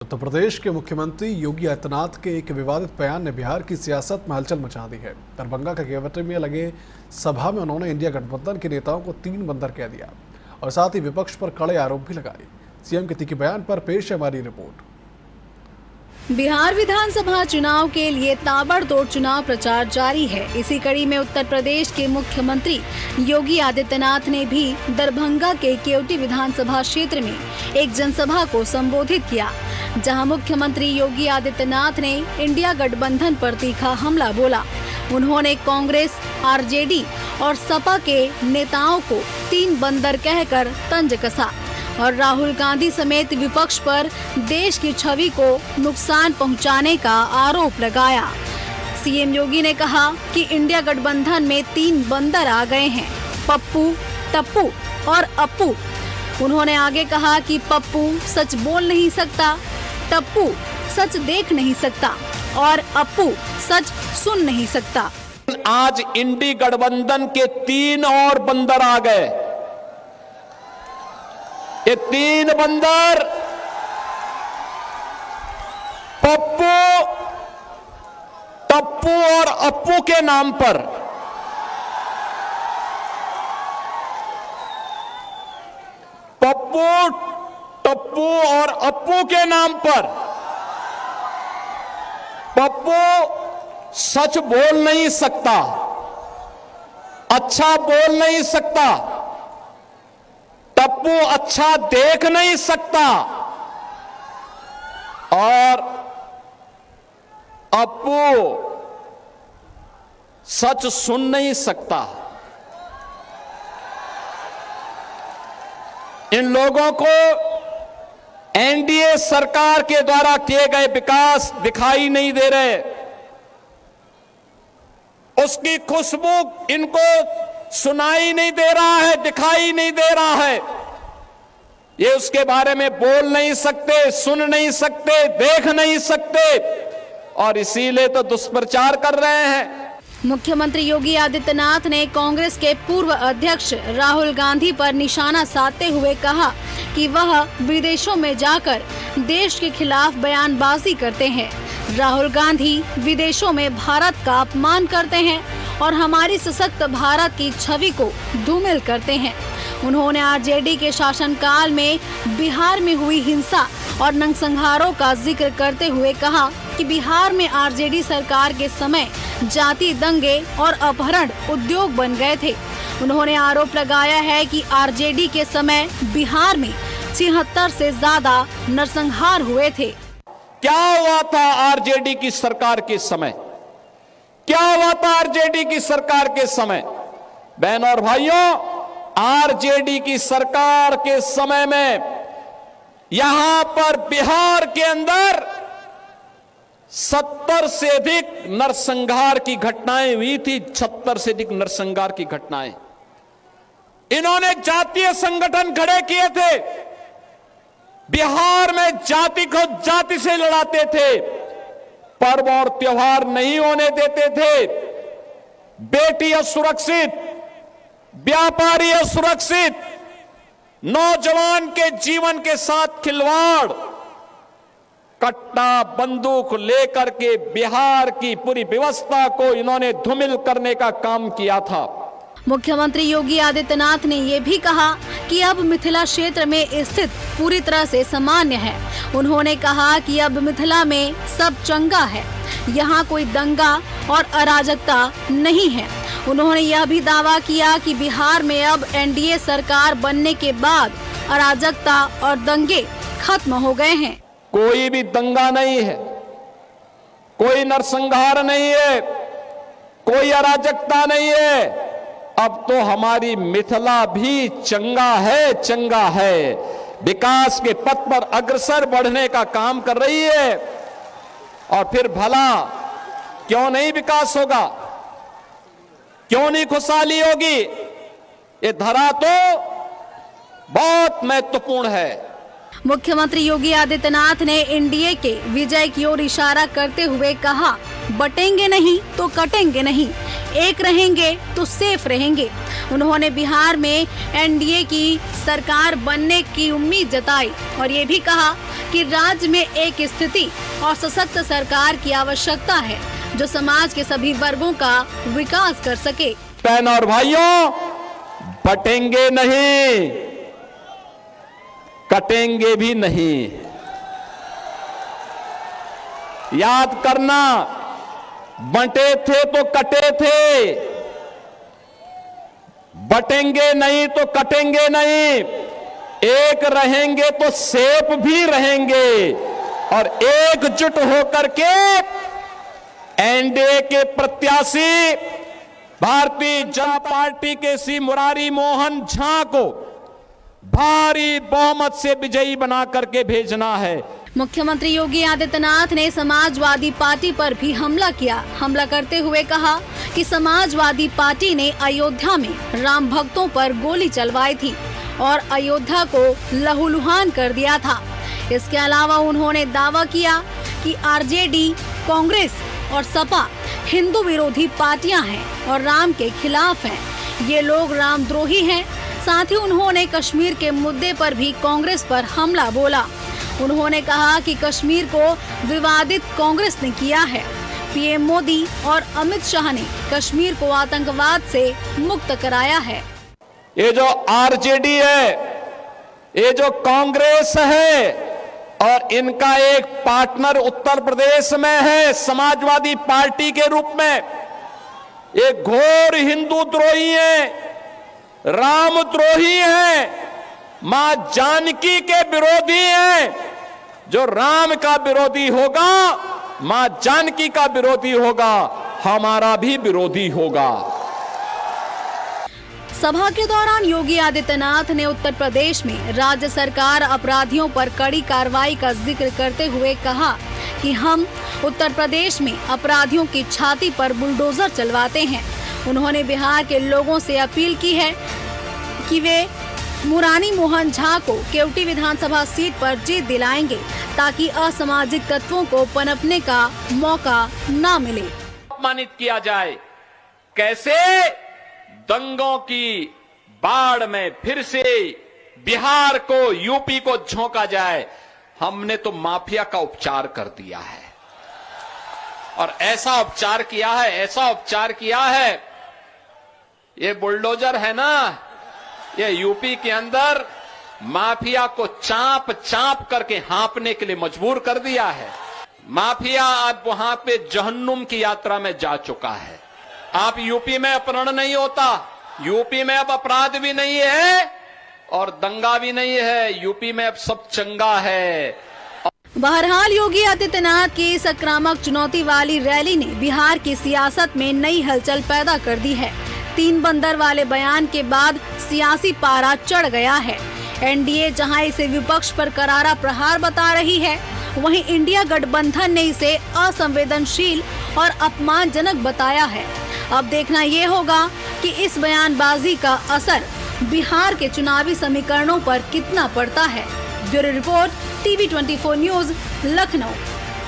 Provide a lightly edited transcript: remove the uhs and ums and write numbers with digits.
उत्तर प्रदेश के मुख्यमंत्री योगी आदित्यनाथ के एक विवादित बयान ने बिहार की सियासत में हलचल मचा दी है। दरभंगा के केवटी में लगे सभा में उन्होंने इंडिया गठबंधन के नेताओं को 3 बंदर कह दिया और साथ ही विपक्ष पर कड़े आरोप भी लगाए। सीएम के तीखे बयान पर पेश है हमारी रिपोर्ट। बिहार विधानसभा चुनाव के लिए ताबड़तोड़ चुनाव प्रचार जारी है। इसी कड़ी में उत्तर प्रदेश के मुख्यमंत्री योगी आदित्यनाथ ने भी दरभंगा के केवटी विधानसभा क्षेत्र में एक जनसभा को संबोधित किया, जहां मुख्यमंत्री योगी आदित्यनाथ ने इंडिया गठबंधन पर तीखा हमला बोला। उन्होंने कांग्रेस, आरजेडी और सपा के नेताओं को 3 बंदर कहकर तंज कसा और राहुल गांधी समेत विपक्ष पर देश की छवि को नुकसान पहुंचाने का आरोप लगाया। सीएम योगी ने कहा कि इंडिया गठबंधन में 3 बंदर आ गए हैं, पप्पू, टप्पू और अप्पू। उन्होंने आगे कहा कि पप्पू सच बोल नहीं सकता, टप्पू सच देख नहीं सकता और अप्पू सच सुन नहीं सकता। आज इंडी गठबंधन के 3 और बंदर आ गए। ये 3 बंदर पप्पू, टप्पू और अप्पू के नाम पर पप्पू, टप्पू और अप्पू के नाम पर पप्पू सच बोल नहीं सकता, अच्छा बोल नहीं सकता, टप्पू अच्छा देख नहीं सकता और अप्पू सच सुन नहीं सकता। इन लोगों को एनडीए सरकार के द्वारा किए गए विकास दिखाई नहीं दे रहे, उसकी खुशबू इनको सुनाई नहीं दे रहा है, दिखाई नहीं दे रहा है। ये उसके बारे में बोल नहीं सकते, सुन नहीं सकते, देख नहीं सकते और इसीलिए तो दुष्प्रचार कर रहे हैं। मुख्यमंत्री योगी आदित्यनाथ ने कांग्रेस के पूर्व अध्यक्ष राहुल गांधी पर निशाना साधते हुए कहा कि वह विदेशों में जाकर देश के खिलाफ बयानबाजी करते हैं। राहुल गांधी विदेशों में भारत का अपमान करते हैं और हमारी सशक्त भारत की छवि को धूमिल करते हैं। उन्होंने आरजेडी के शासनकाल में बिहार में हुई हिंसा और नरसंहारों का जिक्र करते हुए कहा कि बिहार में आरजेडी सरकार के समय जाति दंगे और अपहरण उद्योग बन गए थे। उन्होंने आरोप लगाया है कि आरजेडी के समय बिहार में 76 से ज्यादा नरसंहार हुए थे। क्या हुआ था आरजेडी की सरकार के समय? क्या हुआ था आरजेडी की सरकार के समय? बहनों और भाइयों, आरजेडी की सरकार के समय में यहां पर बिहार के अंदर 70 से अधिक नरसंहार की घटनाएं हुई थी। 76 से अधिक नरसंहार की घटनाएं। इन्होंने जातीय संगठन खड़े किए थे, बिहार में जाति को जाति से लड़ाते थे, पर्व और त्योहार नहीं होने देते थे, बेटी असुरक्षित, व्यापारी असुरक्षित, नौजवान के जीवन के साथ खिलवाड़, कट्टा बंदूक लेकर के बिहार की पूरी व्यवस्था को इन्होंने धूमिल करने का काम किया था। मुख्यमंत्री योगी आदित्यनाथ ने ये भी कहा कि अब मिथिला क्षेत्र में स्थिति पूरी तरह से सामान्य है। उन्होंने कहा कि अब मिथिला में सब चंगा है, यहाँ कोई दंगा और अराजकता नहीं है। उन्होंने यह भी दावा किया कि बिहार में अब एनडीए सरकार बनने के बाद अराजकता और दंगे खत्म हो गए हैं। कोई भी दंगा नहीं है, कोई नरसंहार नहीं है, कोई अराजकता नहीं है। अब तो हमारी मिथिला भी चंगा है, विकास के पथ पर अग्रसर बढ़ने का काम कर रही है। और फिर भला क्यों नहीं विकास होगा, क्यों नहीं खुशहाली होगी? ये धरा तो बहुत महत्वपूर्ण है। मुख्यमंत्री योगी आदित्यनाथ ने एनडीए के विजय की ओर इशारा करते हुए कहा, बटेंगे नहीं तो कटेंगे नहीं। एक रहेंगे तो सेफ रहेंगे। उन्होंने बिहार में एनडीए की सरकार बनने की उम्मीद जताई और ये भी कहा कि राज्य में एक स्थिति और सशक्त सरकार की आवश्यकता है जो समाज के सभी वर्गों का विकास कर सके। बहन और भाइयों, बटेंगे नहीं, कटेंगे भी नहीं। याद करना, बंटे थे तो कटे थे, बटेंगे नहीं तो कटेंगे नहीं, एक रहेंगे तो सेफ भी रहेंगे और एकजुट होकर के एनडीए के प्रत्याशी भारतीय जनता पार्टी के श्री मुरारी मोहन झा को भारी बहुमत से विजयी बना करके भेजना है। मुख्यमंत्री योगी आदित्यनाथ ने समाजवादी पार्टी पर भी हमला किया। हमला करते हुए कहा कि समाजवादी पार्टी ने अयोध्या में राम भक्तों पर गोली चलवाई थी और अयोध्या को लहूलुहान कर दिया था। इसके अलावा उन्होंने दावा किया कि आरजेडी, कांग्रेस और सपा हिंदू विरोधी पार्टियां हैं और राम के खिलाफ हैं। ये लोग रामद्रोही हैं। साथ ही उन्होंने कश्मीर के मुद्दे पर भी कांग्रेस पर हमला बोला। उन्होंने कहा कि कश्मीर को विवादित कांग्रेस ने किया है। पीएम मोदी और अमित शाह ने कश्मीर को आतंकवाद से मुक्त कराया है। ये जो आरजेडी है, ये जो कांग्रेस है और इनका एक पार्टनर उत्तर प्रदेश में है समाजवादी पार्टी के रूप में, ये घोर हिंदू द्रोही है, राम द्रोही है, मां जानकी के विरोधी हैं। जो राम का विरोधी होगा, मां जानकी का विरोधी होगा, हमारा भी विरोधी होगा। सभा के दौरान योगी आदित्यनाथ ने उत्तर प्रदेश में राज्य सरकार अपराधियों पर कड़ी कार्रवाई का जिक्र करते हुए कहा कि हम उत्तर प्रदेश में अपराधियों की छाती पर बुलडोजर चलवाते हैं। उन्होंने बिहार के लोगों से अपील की है कि वे मुरारी मोहन झा को केवटी विधानसभा सीट पर जीत दिलाएंगे ताकि असामाजिक तत्वों को पनपने का मौका न मिले। अपमानित किया जाए, कैसे दंगों की बाढ़ में फिर से बिहार को, यूपी को झोंका जाए। हमने तो माफिया का उपचार कर दिया है और ऐसा उपचार किया है, ऐसा उपचार किया है। ये बुलडोजर है ना, ये यूपी के अंदर माफिया को चांप चांप करके हाँपने के लिए मजबूर कर दिया है। माफिया अब वहां पे जहन्नुम की यात्रा में जा चुका है। आप यूपी में अपहरण नहीं होता, यूपी में अब अपराध भी नहीं है और दंगा भी नहीं है, यूपी में अब सब चंगा है। बहरहाल योगी आदित्यनाथ की इस आक्रामक चुनौती वाली रैली ने बिहार की सियासत में नई हलचल पैदा कर दी है। 3 बंदर वाले बयान के बाद सियासी पारा चढ़ गया है। एनडीए जहां इसे विपक्ष पर करारा प्रहार बता रही है, वहीं इंडिया गठबंधन ने इसे असंवेदनशील और अपमानजनक बताया है। अब देखना ये होगा कि इस बयानबाजी का असर बिहार के चुनावी समीकरणों पर कितना पड़ता है। Bureau report, TV 24 news, Lucknow.